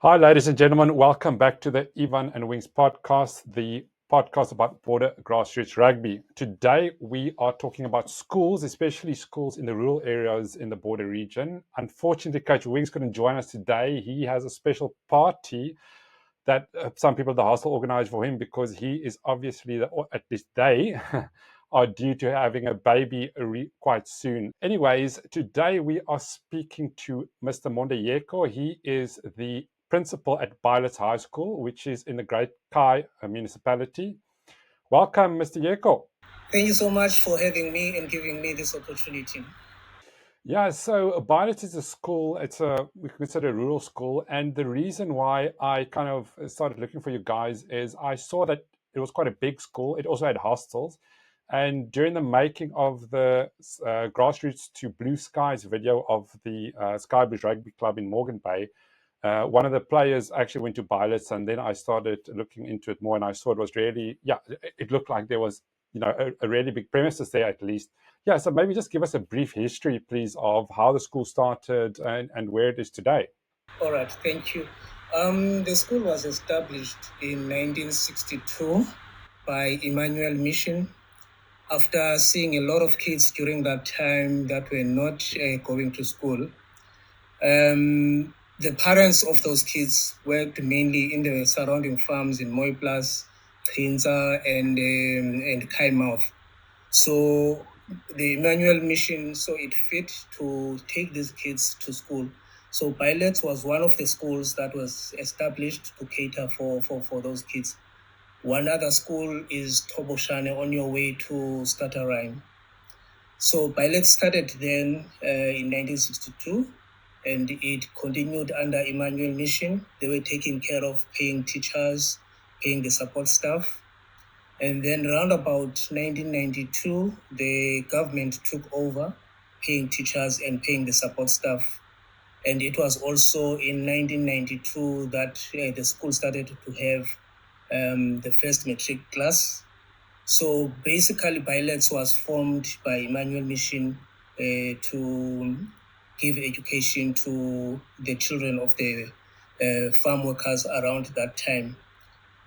Hi, ladies and gentlemen. Welcome back to the Ivan and Wings podcast, the podcast about border grassroots rugby. Today, we are talking about schools, especially schools in the rural areas in the border region. Unfortunately, Coach Wings couldn't join us today. He has a special party that some people at the hostel organized for him because he is obviously, or at least they, are due to having a baby quite soon. Anyways, today we are speaking to Mr. Monde Yeko. He is the principal at Byletts High School, which is in the Great Kei municipality. Welcome, Mr. Yeko. Thank you so much for having me and giving me this opportunity. Yeah, so Byletts is a school. We consider a rural school, and the reason why I kind of started looking for you guys is I saw that it was quite a big school. It also had hostels, and during the making of the grassroots to blue skies video of the Sky Blues Rugby Club in Morgan Bay, one of the players actually went to Byletts, and then I started looking into it more, and I saw it was really, yeah, it looked like there was, a really big premises there at least. Yeah, so maybe just give us a brief history, please, of how the school started and where it is today. All right, thank you. The school was established in 1962 by Emmanuel Mission after seeing a lot of kids during that time that were not going to school. The parents of those kids worked mainly in the surrounding farms in Moiplas, Cintsa, and Kaimouth. So the Emmanuel mission saw it fit to take these kids to school. So Byletts was one of the schools that was established to cater for those kids. One other school is Toboshane on your way to Statarine. So Byletts started then in 1962 and it continued under Emmanuel Mission. They were taking care of paying teachers, paying the support staff. And then around about 1992, the government took over paying teachers and paying the support staff. And it was also in 1992 that the school started to have the first matric class. So basically, Byletts was formed by Emmanuel Mission to give education to the children of the farm workers around that time.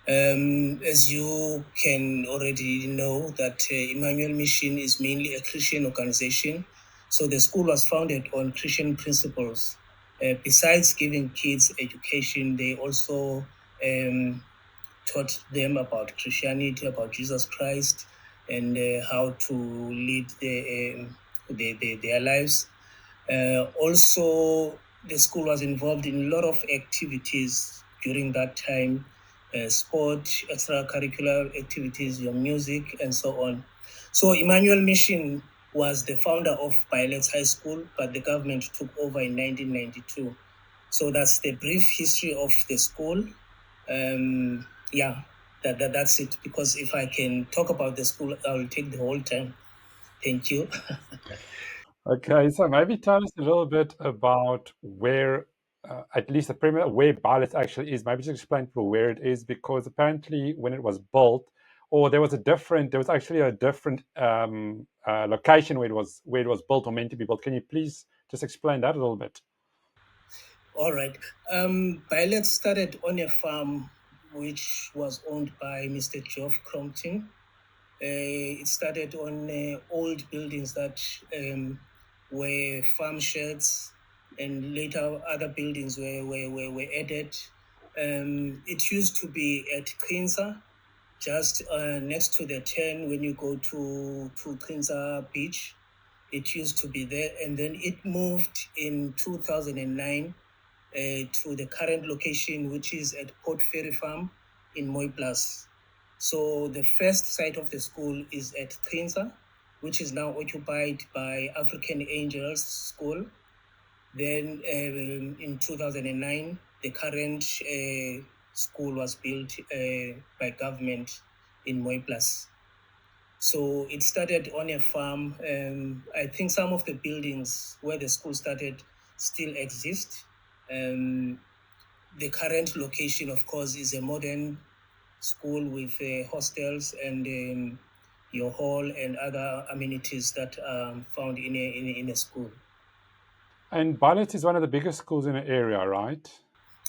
As you can already know, that Emmanuel Mission is mainly a Christian organization. So the school was founded on Christian principles. Besides giving kids education, they also taught them about Christianity, about Jesus Christ, and how to lead their lives. Also, the school was involved in a lot of activities during that time, sport, extracurricular activities, your music, and so on. So Emmanuel Mission was the founder of Byletts High School, but the government took over in 1992. So that's the brief history of the school. Yeah, that's it. Because if I can talk about the school, I'll take the whole time. Thank you. Okay, so maybe tell us a little bit about where, at least the premier, where Byletts actually is. Maybe just explain to people where it is, because apparently when it was built, or there was actually a different location where it was built or meant to be built. Can you please just explain that a little bit? All right. Byletts started on a farm which was owned by Mr. Geoff Crompton. It started on old buildings that were farm sheds, and later other buildings were added. It used to be at Cintsa, just next to the turn when you go to Cintsa Beach. It used to be there, and then it moved in 2009 to the current location, which is at Port Ferry Farm in Moiplas. So the first site of the school is at Cintsa, which is now occupied by African Angels School. Then in 2009, the current school was built by government in Moiplas. So it started on a farm. I think some of the buildings where the school started still exist. Um, the current location, of course, is a modern school with hostels and your hall and other amenities that are found in a school. And Byletts is one of the biggest schools in the area, right?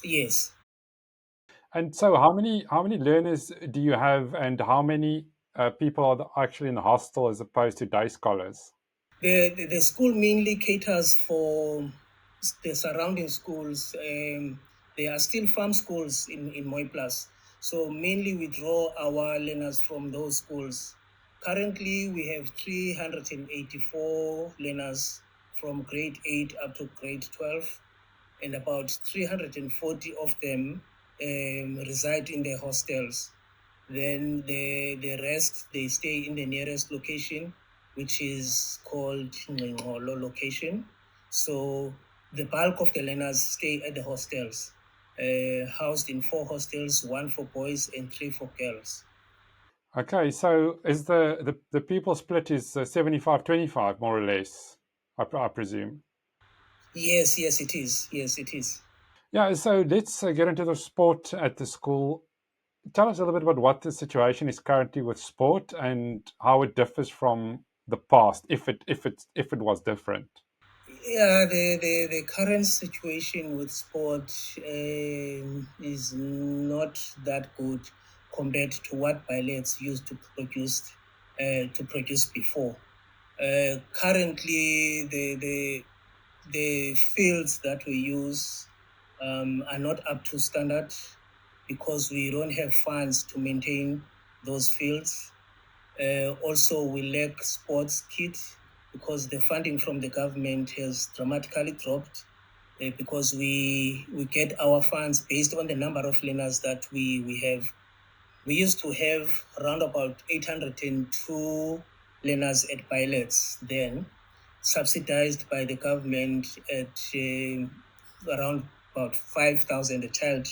Yes. And so, how many learners do you have, and how many people are actually in the hostel as opposed to day scholars? The school mainly caters for the surrounding schools. There are still farm schools in Moiplas. So mainly we draw our learners from those schools. Currently, we have 384 learners from grade 8 up to grade 12, and about 340 of them reside in the hostels. Then the rest, they stay in the nearest location, which is called Ngqolo location. So the bulk of the learners stay at the hostels, housed in 4 hostels, one for boys and three for girls. Okay, so is the people split is 75-25 more or less, I presume. Yes, yes, it is. Yes, it is. Yeah, so let's get into the sport at the school. Tell us a little bit about what the situation is currently with sport and how it differs from the past, if it was different. Yeah, the current situation with sport is not that good compared to what Byletts used to produce before. Currently, the fields that we use are not up to standard because we don't have funds to maintain those fields. Also, we lack sports kit because the funding from the government has dramatically dropped because we get our funds based on the number of learners that we have. We used to have around about 802 learners at pilots then, subsidized by the government at around about 5,000 a child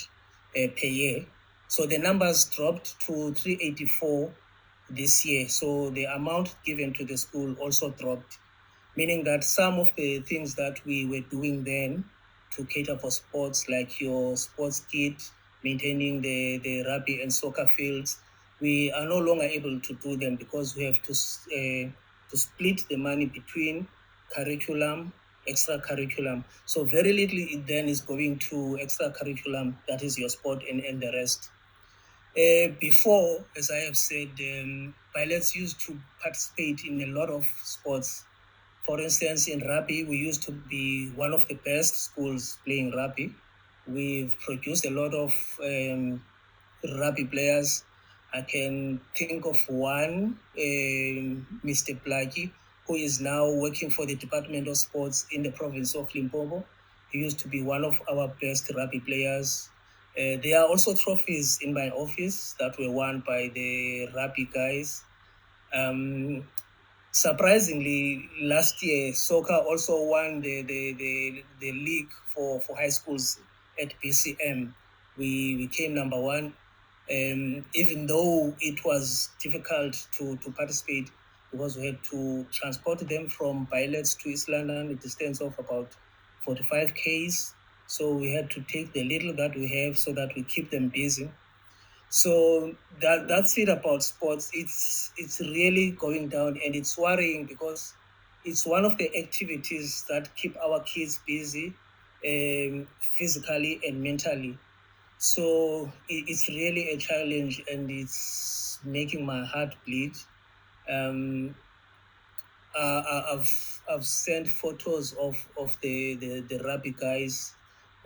per year. So the numbers dropped to 384 this year. So the amount given to the school also dropped, meaning that some of the things that we were doing then to cater for sports, like your sports kit, maintaining the rugby and soccer fields, we are no longer able to do them because we have to split the money between curriculum, extra curriculum. So very little it then is going to extra curriculum, that is your sport and the rest. Before, as I have said, pilots used to participate in a lot of sports. For instance, in rugby, we used to be one of the best schools playing rugby. We've produced a lot of rugby players. I can think of one, Mr. Blackie, who is now working for the Department of Sports in the province of Limpopo. He used to be one of our best rugby players. There are also trophies in my office that were won by the rugby guys. Um, Surprisingly, last year, soccer also won the league for high schools at BCM. We came number one, even though it was difficult to participate because we had to transport them from Byletts to East London, a distance of about 45 Ks. So we had to take the little that we have so that we keep them busy. So that's it about sports. It's really going down, and it's worrying because it's one of the activities that keep our kids busy, physically and mentally. So it's really a challenge, and it's making my heart bleed. Um, I've sent photos of the rugby guys.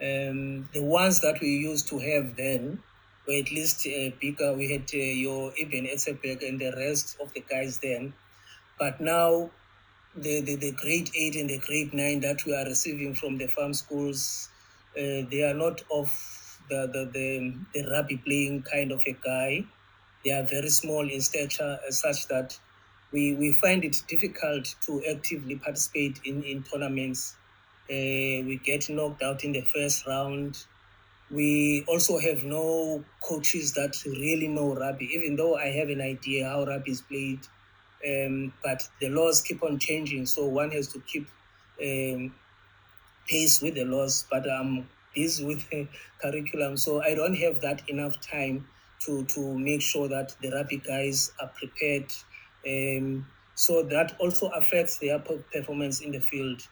The ones that we used to have then were at least bigger. We had your Eben Etzebek and the rest of the guys then. But now the grade 8 and the grade 9 that we are receiving from the farm schools, they are not of the rugby playing kind of a guy. They are very small in stature, such that we find it difficult to actively participate in tournaments. We get knocked out in the first round. We also have no coaches that really know rugby, even though I have an idea how rugby is played. But the laws keep on changing, so one has to keep um, pace with the laws. But I'm busy with the curriculum, so I don't have that enough time to make sure that the rugby guys are prepared. So that also affects their performance in the field.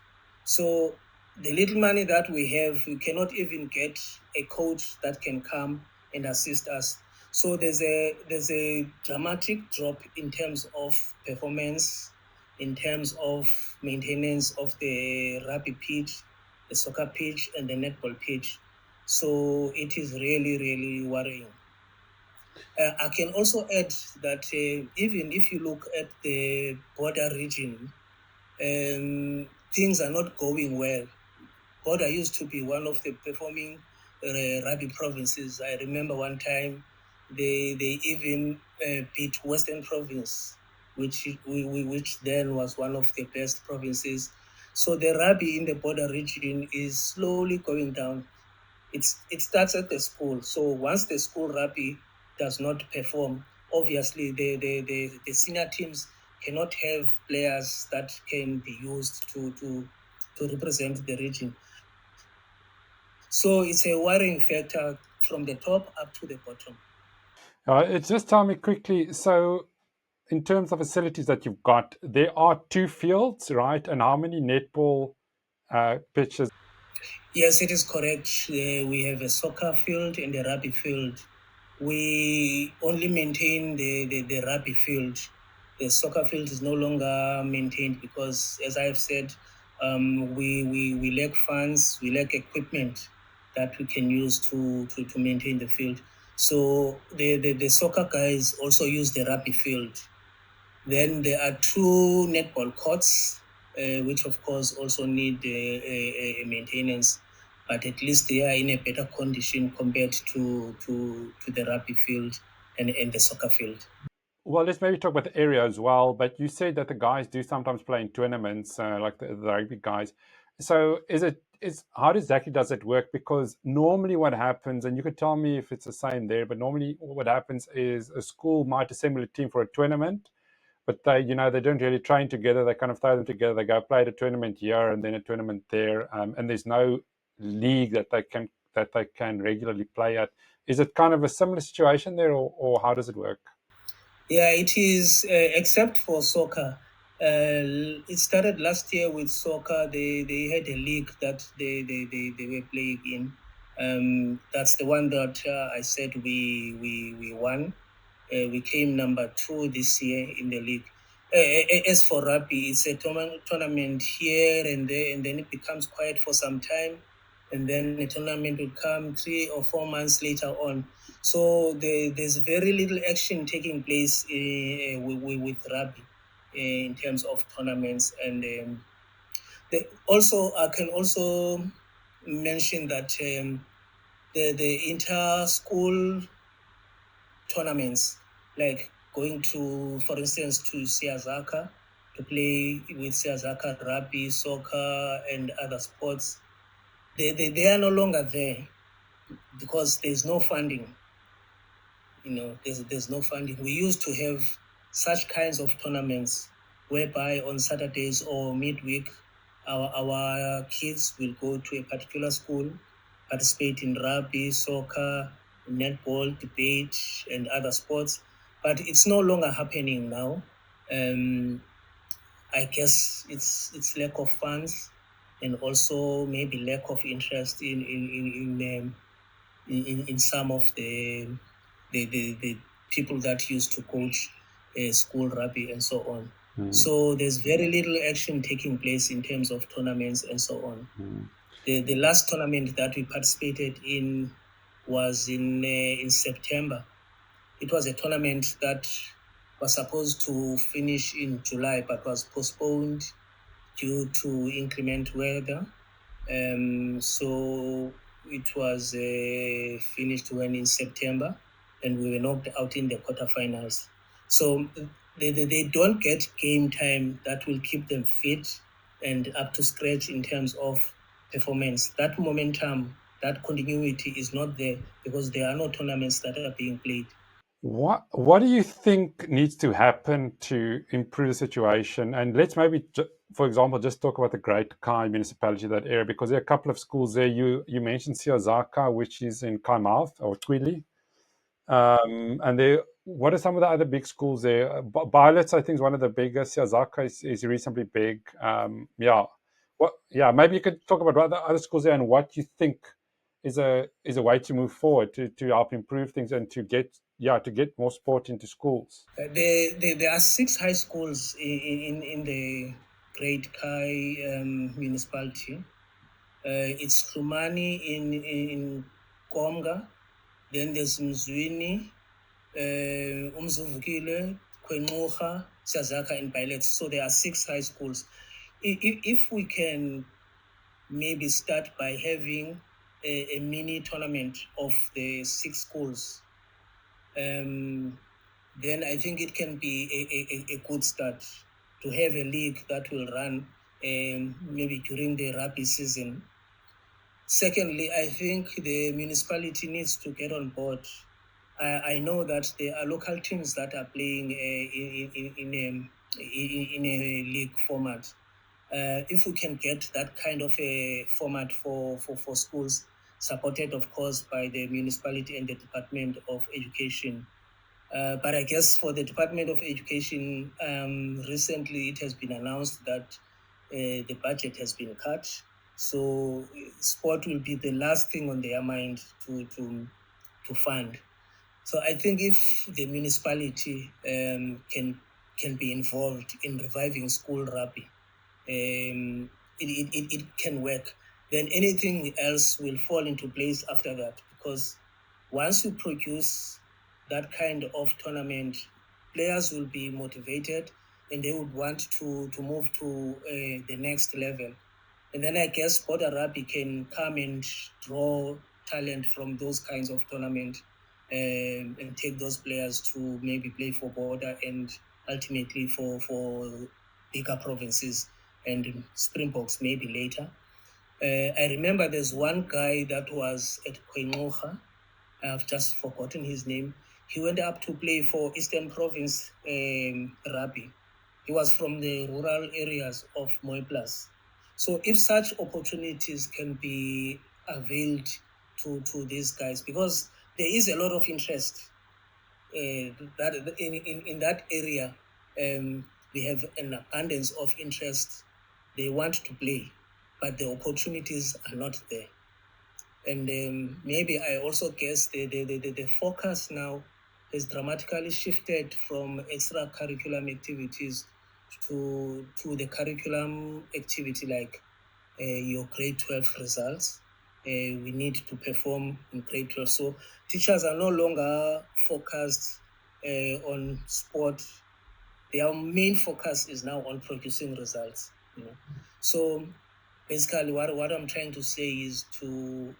So The little money that we have, we cannot even get a coach that can come and assist us. So there's a dramatic drop in terms of performance, in terms of maintenance of the rugby pitch, the soccer pitch, and the netball pitch. So it is really, really worrying. I can also add that even if you look at the border region, things are not going well. Border used to be one of the performing rugby provinces. I remember one time they even beat Western Province, which then was one of the best provinces. So the rugby in the border region is slowly going down. It starts at the school. So once the school rugby does not perform, obviously the senior teams cannot have players that can be used to represent the region. So it's a worrying factor from the top up to the bottom. It's just tell me quickly. So, in terms of facilities that you've got, there are two fields, right? And how many netball pitches? Yes, it is correct. We have a soccer field and a rugby field. We only maintain the rugby field. The soccer field is no longer maintained because, as I have said, we lack funds, we lack equipment that we can use to maintain the field. So the soccer guys also use the rugby field. Then there are two netball courts, which of course also need a maintenance, but at least they are in a better condition compared to the rugby field and the soccer field. Well, let's maybe talk about the area as well. But you said that the guys do sometimes play in tournaments, like the rugby guys. So, is how exactly does it work? Because normally, what happens, and you could tell me if it's the same there, but normally what happens is a school might assemble a team for a tournament, but they don't really train together. They kind of throw them together. They go play at a tournament here and then a tournament there, and there's no league that they can regularly play at. Is it kind of a similar situation there, or how does it work? Yeah, it is, except for soccer. It started last year with soccer. They had a league that they were playing in. That's the one that I said we won. We came number two this year in the league. As for rugby, it's a tournament here and there, and then it becomes quiet for some time, and then the tournament will come 3 or 4 months later on. So there's very little action taking place with rugby in terms of tournaments. And also, I can also mention that the inter-school tournaments, like going to, for instance, to Siazaka to play with Siazaka rugby, soccer, and other sports, they are no longer there because there's no funding. There's no funding. We used to have such kinds of tournaments whereby on Saturdays or midweek, our kids will go to a particular school, participate in rugby, soccer, netball, debate, and other sports. But it's no longer happening now. Um, I guess it's lack of funds and also maybe lack of interest in some of the people that used to coach school rugby and so on. Mm, So there's very little action taking place in terms of tournaments and so on. mm. The last tournament that we participated in was in September. It was a tournament that was supposed to finish in July but was postponed due to inclement weather. So it was finished when in September, and we were knocked out in the quarterfinals. So they don't get game time that will keep them fit and up to scratch in terms of performance. That momentum, that continuity is not there because there are no tournaments that are being played. What do you think needs to happen to improve the situation? And let's maybe, for example, just talk about the Great Kei municipality, that area, because there are a couple of schools there. You mentioned Siazaka, which is in Kaimouth or Twili. And there, what are some of the other big schools there? Byletts, I think, is one of the biggest. Siazaka is reasonably big. Yeah. Well, yeah, maybe you could talk about what the other schools there and what you think is a way to move forward to help improve things and to get more sport into schools. There are six high schools in the Great Kei municipality. It's Krumani in Komga, then there's Mzwini, Umzuvukile, Kwengocha, Sazaka, and Byletts. So there are six high schools. If we can maybe start by having a mini tournament of the six schools, um, then I think it can be a good start to have a league that will run maybe during the rugby season. Secondly, I think the municipality needs to get on board. I know that there are local teams that are playing in a league format. If we can get that kind of a format for schools, supported, of course, by the municipality and the Department of Education. But I guess for the Department of Education, recently it has been announced that the budget has been cut. So sport will be the last thing on their mind to fund. So I think if the municipality can be involved in reviving school rugby, it can work. Then anything else will fall into place after that, because once you produce that kind of tournament, players will be motivated and they would want to move to the next level. And then I guess Border Rugby can come and draw talent from those kinds of tournament, and take those players to maybe play for Border and ultimately for bigger provinces and Springboks maybe later. I remember there's one guy that was at Kwengocha. I've just forgotten his name. He went up to play for Eastern Province Rugby. He was from the rural areas of Moiplas. So if such opportunities can be availed to these guys, because there is a lot of interest that in that area, we have an abundance of interest. They want to play, but the opportunities are not there. And maybe I also guess the focus now has dramatically shifted from extracurriculum activities to the curriculum activity like your grade 12 results. We need to perform in grade 12. So teachers are no longer focused on sport. Their main focus is now on producing results. So basically what I'm trying to say is to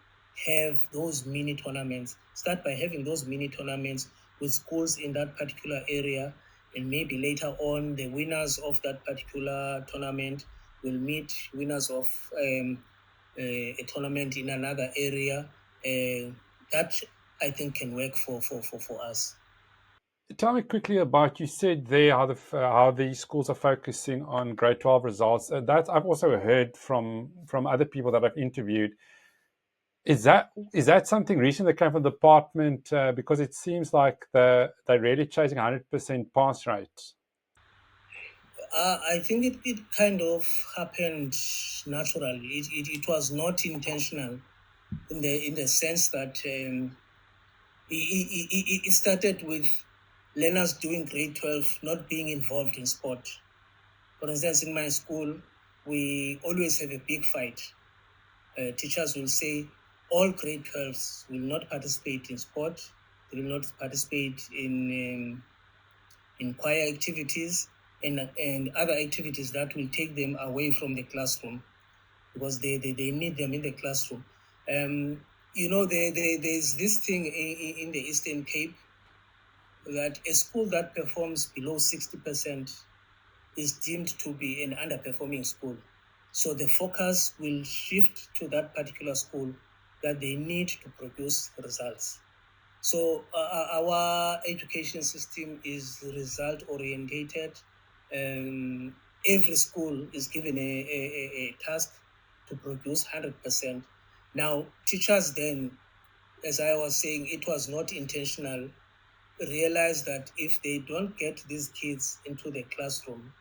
have those mini tournaments. Start by having those mini tournaments with schools in that particular area, and maybe later on the winners of that particular tournament will meet winners of a tournament in another area. That I think can work for us. Tell me quickly about you said there how the schools are focusing on grade 12 results. That I've also heard from other people that I've interviewed. Is that something recent that came from the department? Because it seems like they're really chasing 100% pass rates. I think it kind of happened naturally. It was not intentional in the sense that it started with learners doing grade 12 not being involved in sport. For instance, in my school, we always have a big fight. Teachers will say all grade 12s will not participate in sport, they will not participate in choir activities and other activities that will take them away from the classroom, because they need them in the classroom. There's this thing in the Eastern Cape that a school that performs below 60% is deemed to be an underperforming school. So the focus will shift to that particular school that they need to produce results. So our education system is result orientated. Every school is given a task to produce 100%. Now, teachers then, as I was saying, it was not intentional, realize that if they don't get these kids into the classroom,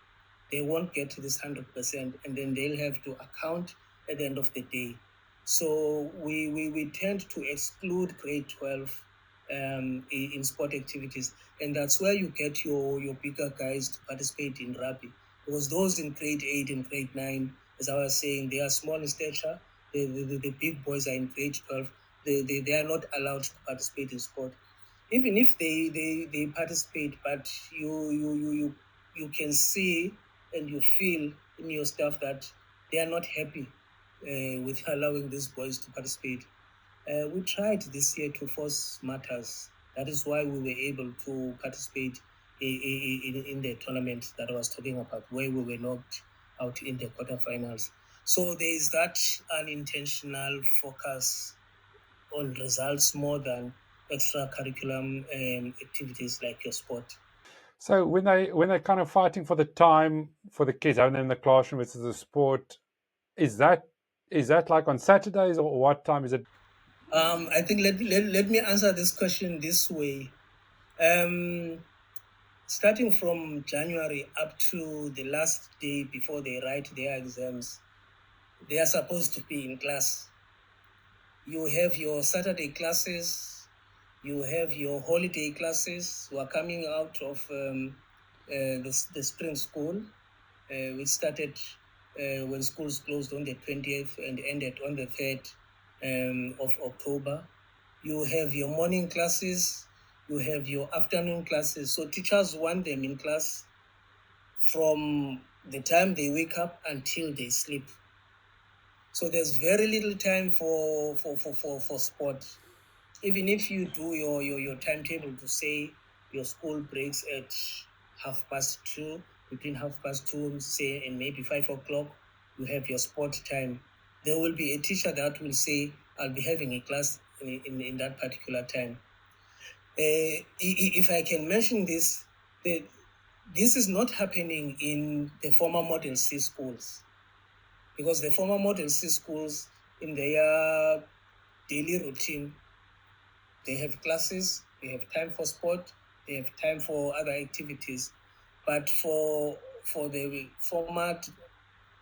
they won't get to this 100%, and then they'll have to account at the end of the day. So we tend to exclude grade 12 in sport activities, and that's where you get your bigger guys to participate in rugby, because those in grade 8 and grade 9, as I was saying, they are small in stature. The big boys are in grade 12. They are not allowed to participate in sport, even if they participate, but you can see and you feel in your staff that they are not happy with allowing these boys to participate. We tried this year to force matters. That is why we were able to participate in the tournament that I was talking about, where we were knocked out in the quarterfinals. So there is that unintentional focus on results more than extracurriculum activities like your sport. So when they're kind of fighting for the time for the kids, having them in the classroom versus the sport, is that is that like on Saturdays or what time is it? I think let me answer this question this way. Um, Starting from January up to the last day before they write their exams, they are supposed to be in class. You have your Saturday classes, you have your holiday classes who are coming out of the spring school, which started when schools closed on the 20th and ended on the 3rd of October. You have your morning classes, you have your afternoon classes. So teachers want them in class from the time they wake up until they sleep. So there's very little time for sport. Even if you do your timetable to say your school breaks at 2:30, between 2:30, say, and maybe 5 o'clock, you have your sport time. There will be a teacher that will say, I'll be having a class in that particular time. If I can mention this, this is not happening in the former Model C schools, because the former Model C schools, in their daily routine, they have classes, they have time for sport, they have time for other activities. But for the format,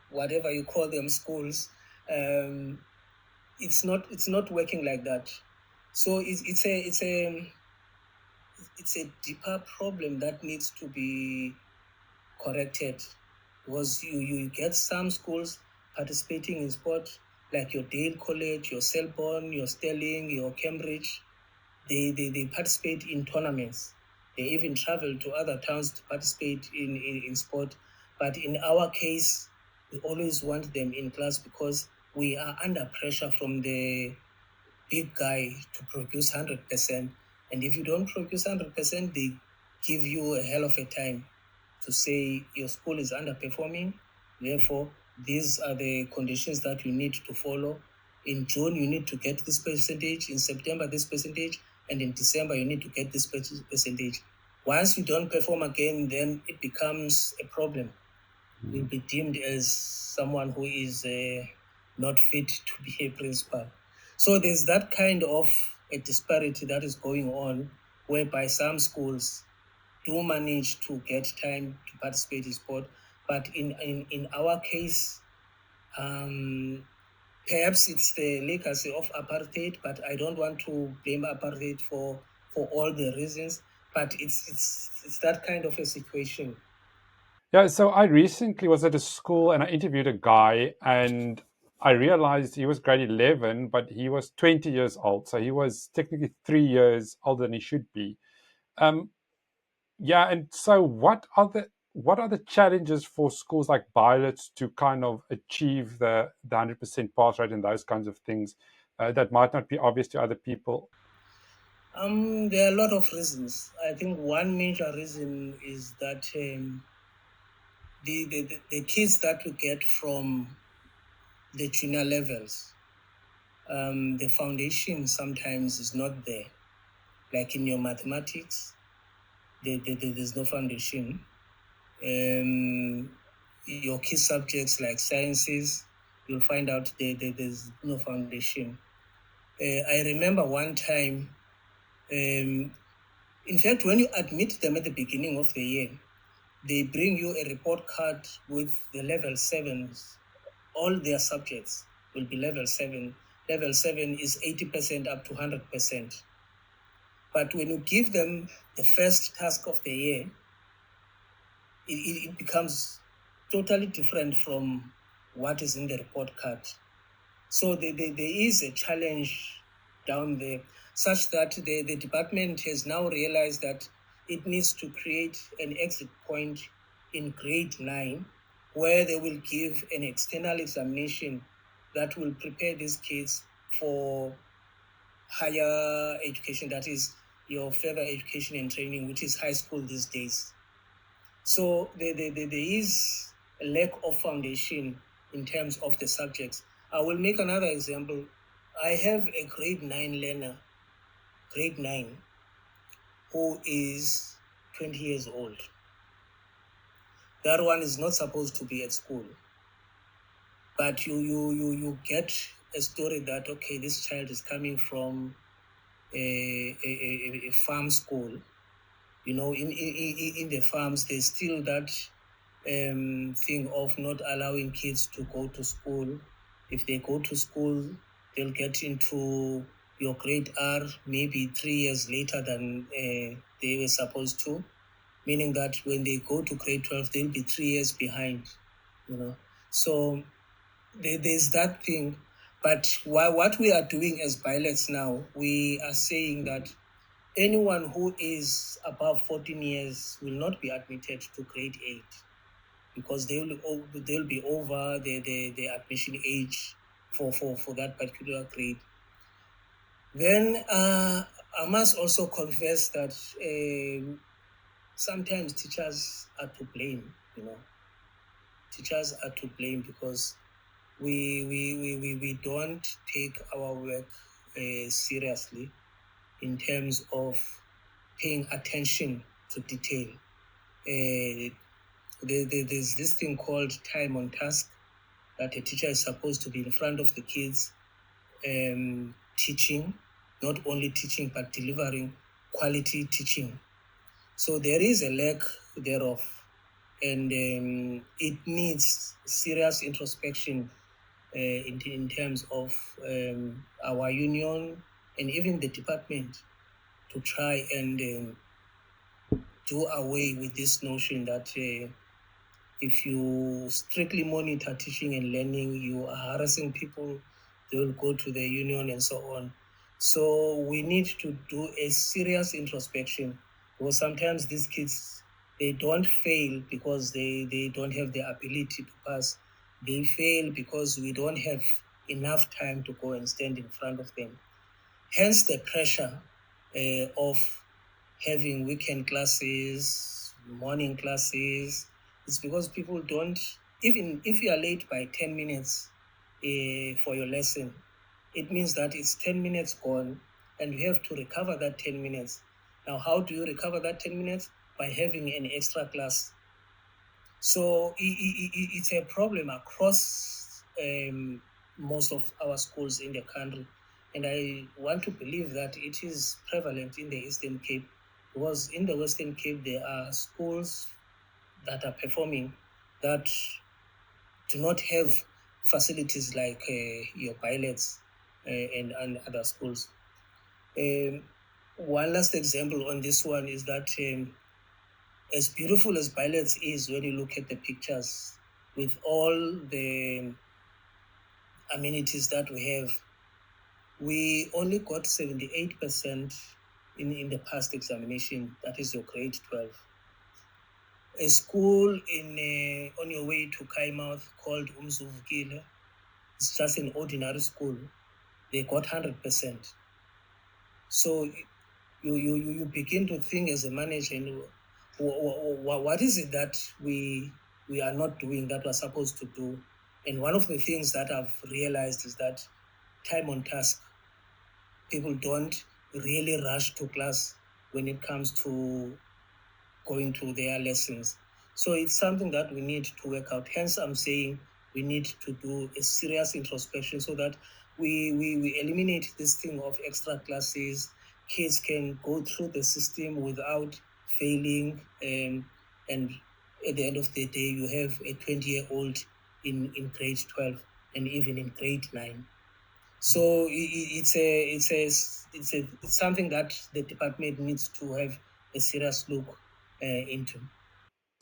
whatever you call them, schools, um, it's not working like that. So it's a deeper problem that needs to be corrected, because you get some schools participating in sport, like your Dale College, your Selborne, your Sterling, your Cambridge. They participate in tournaments. They even travel to other towns to participate in sport. But in our case, we always want them in class because we are under pressure from the big guy to produce 100%. And if you don't produce 100%, they give you a hell of a time to say your school is underperforming. Therefore, these are the conditions that you need to follow. In June, you need to get this percentage. In September, this percentage. And in December, you need to get this percentage. Once you don't perform again, then it becomes a problem. You'll be deemed as someone who is not fit to be a principal. So there's that kind of a disparity that is going on, whereby some schools do manage to get time to participate in sport, but in our case, um, perhaps it's the legacy of apartheid, but I don't want to blame apartheid for all the reasons. But it's that kind of a situation. Yeah, so I recently was at a school and I interviewed a guy and I realized he was grade 11, but he was 20 years old. So he was technically 3 years older than he should be. Um, yeah, and so what are the challenges for schools like Byletts to kind of achieve the 100% pass rate and those kinds of things that might not be obvious to other people? There are a lot of reasons. I think one major reason is that the kids that we get from the junior levels, the foundation sometimes is not there. Like in your mathematics, there's no foundation. Your key subjects like sciences, you'll find out there's no foundation. I remember one time, in fact, when you admit them at the beginning of the year, They bring you a report card with the level sevens. All their subjects will be level 7. Level 7 is 80% up to 100%. But when you give them the first task of the year, it becomes totally different from what is in the report card. So there is a challenge down there, such that the department has now realized that it needs to create an exit point in grade 9, where they will give an external examination that will prepare these kids for higher education, that is your further education and training, which is high school these days. So there is a lack of foundation in terms of the subjects. I will make another example. I have a grade 9 learner, grade 9, who is 20 years old. That one is not supposed to be at school. But you get a story that, okay, this child is coming from a farm school. You know, in the farms, there's still that thing of not allowing kids to go to school. If they go to school, they'll get into your grade R maybe 3 years later than they were supposed to, meaning that when they go to grade 12, they'll be 3 years behind, you know. So there's that thing. But what we are doing as Byletts now, we are saying that anyone who is above 14 years will not be admitted to grade 8, because they'll be over the admission age for that particular grade. Then I must also confess that sometimes teachers are to blame. Teachers are to blame because we don't take our work seriously in terms of paying attention to detail. There's this thing called time on task, that a teacher is supposed to be in front of the kids, teaching, not only teaching, but delivering quality teaching. So there is a lack thereof, and it needs serious introspection in terms of our union and even the department to try and do away with this notion that if you strictly monitor teaching and learning, you are harassing people, they will go to the union and so on. So we need to do a serious introspection, because sometimes these kids, they don't fail because they don't have the ability to pass. They fail because we don't have enough time to go and stand in front of them. Hence the pressure of having weekend classes, morning classes. It's because people don't, even if you are late by 10 minutes for your lesson, it means that it's 10 minutes gone and you have to recover that 10 minutes. Now, how do you recover that 10 minutes? By having an extra class. So it's a problem across most of our schools in the country. And I want to believe that it is prevalent in the Eastern Cape, because in the Western Cape, there are schools that are performing that do not have facilities like your Byletts and other schools. One last example on this one is that as beautiful as Byletts is, when you look at the pictures with all the amenities that we have, we only got 78% in the past examination, that is your grade 12. A school in on your way to Kaimouth called Umzuvukile, it's just an ordinary school, they got 100%. So you begin to think as a manager, what is it that we are not doing that we're supposed to do? And one of the things that I've realized is that time on task. People don't really rush to class when it comes to going to their lessons. So it's something that we need to work out. Hence, I'm saying we need to do a serious introspection so that we eliminate this thing of extra classes. Kids can go through the system without failing, and at the end of the day, you have a 20-year-old in grade 12 and even in grade 9. So it's something that the department needs to have a serious look into.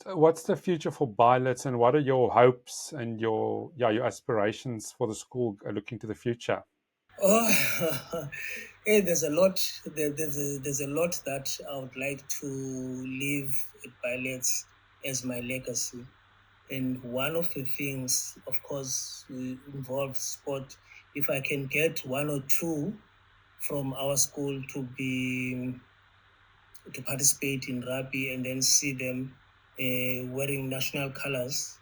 What's the future for Byletts, and what are your hopes and your aspirations for the school looking to the future? Oh, hey, there's a lot. There's a lot that I would like to leave at Pilots as my legacy. And one of the things, of course, involves sport. If I can get one or two from our school to participate in rugby and then see them wearing national colors,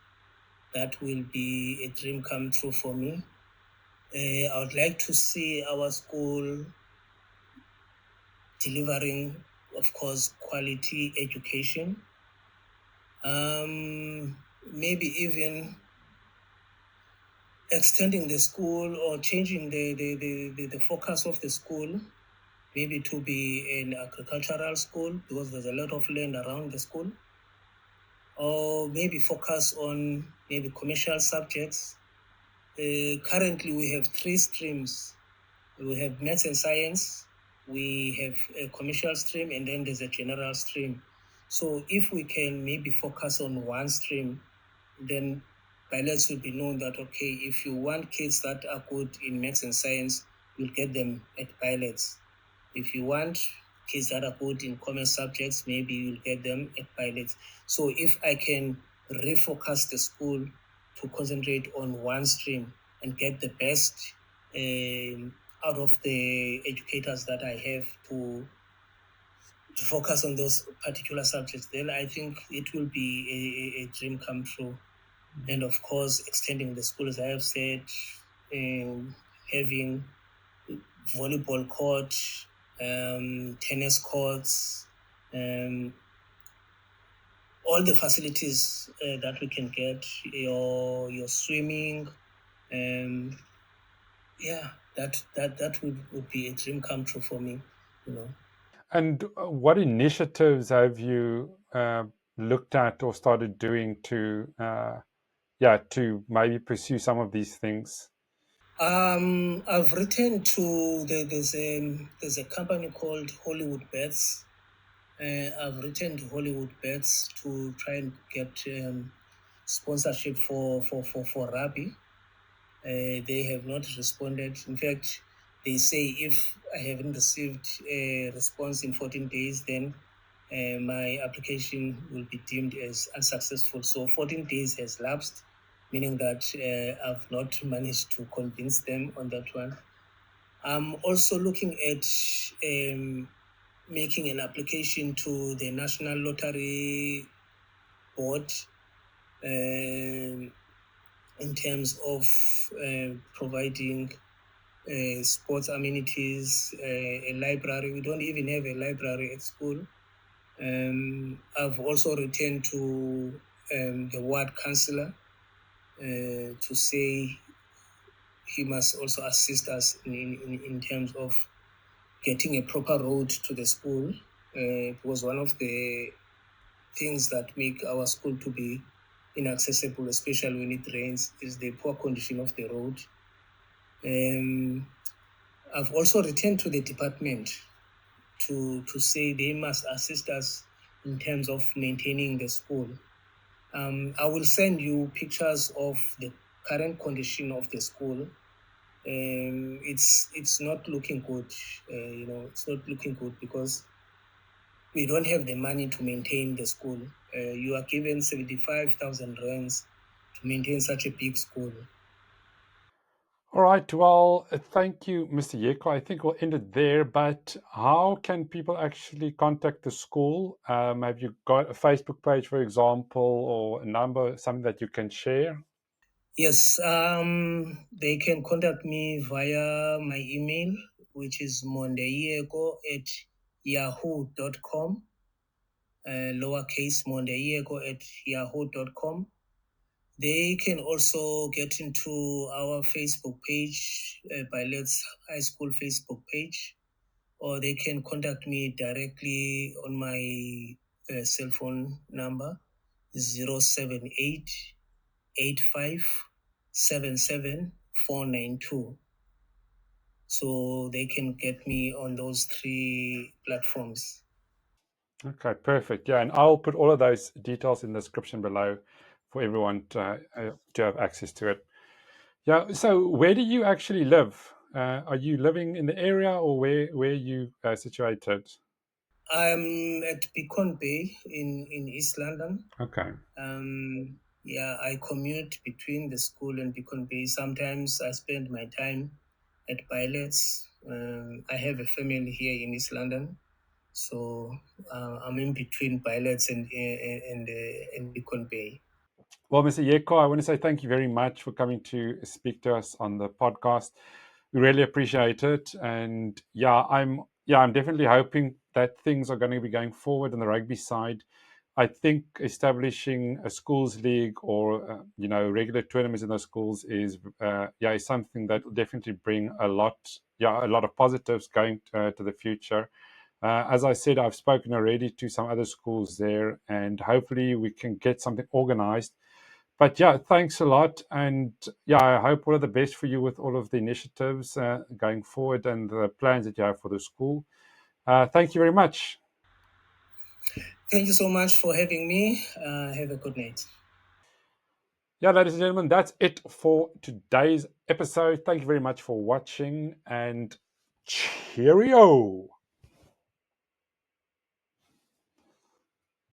that will be a dream come true for me. I would like to see our school delivering, of course, quality education. Maybe even extending the school or changing the focus of the school, maybe to be an agricultural school because there's a lot of land around the school, or maybe focus on maybe commercial subjects. Currently, we have three streams. We have maths and science, we have a commercial stream, and then there's a general stream. So if we can maybe focus on one stream, then pilots will be known that, okay, if you want kids that are good in maths and science, you'll get them at pilots. If you want kids that are good in common subjects, maybe you'll get them at pilots. So if I can refocus the school to concentrate on one stream and get the best out of the educators that I have to focus on those particular subjects, then I think it will be a dream come true. And of course, extending the school, as I have said, having volleyball court, tennis courts, um, all the facilities that we can get, your swimming, um, yeah, that would be a dream come true for me, you know. And what initiatives have you looked at or started doing to maybe pursue some of these things? I've written to there's a company called Hollywood Bets. I've written to Hollywood Bets to try and get sponsorship for rugby. They have not responded. In fact, they say if I haven't received a response in 14 days, then my application will be deemed as unsuccessful. So 14 days has lapsed, meaning that I've not managed to convince them on that one. I'm also looking at making an application to the National Lottery Board in terms of providing sports amenities, a library. We don't even have a library at school. I've also written to the ward councillor to say he must also assist us in terms of getting a proper road to the school. Because one of the things that make our school to be inaccessible, especially when it rains, is the poor condition of the road. I've also written to the department to say they must assist us in terms of maintaining the school. I will send you pictures of the current condition of the school. It's not looking good. It's not looking good because we don't have the money to maintain the school. You are given 75,000 rands to maintain such a big school. All right. Well, thank you, Mr. Yeko. I think we'll end it there. But how can people actually contact the school? Have you got a Facebook page, for example, or a number, something that you can share? Yes, they can contact me via my email, which is mondeyeko at yahoo.com, lowercase mondeyeko at yahoo.com. They can also get into our Facebook page, Byletts High School Facebook page, or they can contact me directly on my cell phone number, 078 85 77 492. So they can get me on those three platforms. Okay, perfect. Yeah, and I'll put all of those details in the description below for everyone to have access to it. Yeah. So, where do you actually live? Are you living in the area, or where are you situated? I'm at Beacon Bay in East London. Okay. Yeah, I commute between the school and Beacon Bay. Sometimes I spend my time at Byletts. I have a family here in East London, so I'm in between Byletts and Beacon Bay. Well, Mr. Yeko, I want to say thank you very much for coming to speak to us on the podcast. We really appreciate it, and I'm definitely hoping that things are going to be going forward on the rugby side. I think establishing a schools league or regular tournaments in those schools is something that will definitely bring a lot of positives going to the future. As I said, I've spoken already to some other schools there, and hopefully we can get something organized. But yeah, thanks a lot, and yeah, I hope all of the best for you with all of the initiatives going forward and the plans that you have for the school. Thank you very much. Thank you so much for having me. Have a good night. Yeah, ladies and gentlemen, that's it for today's episode. Thank you very much for watching, and cheerio.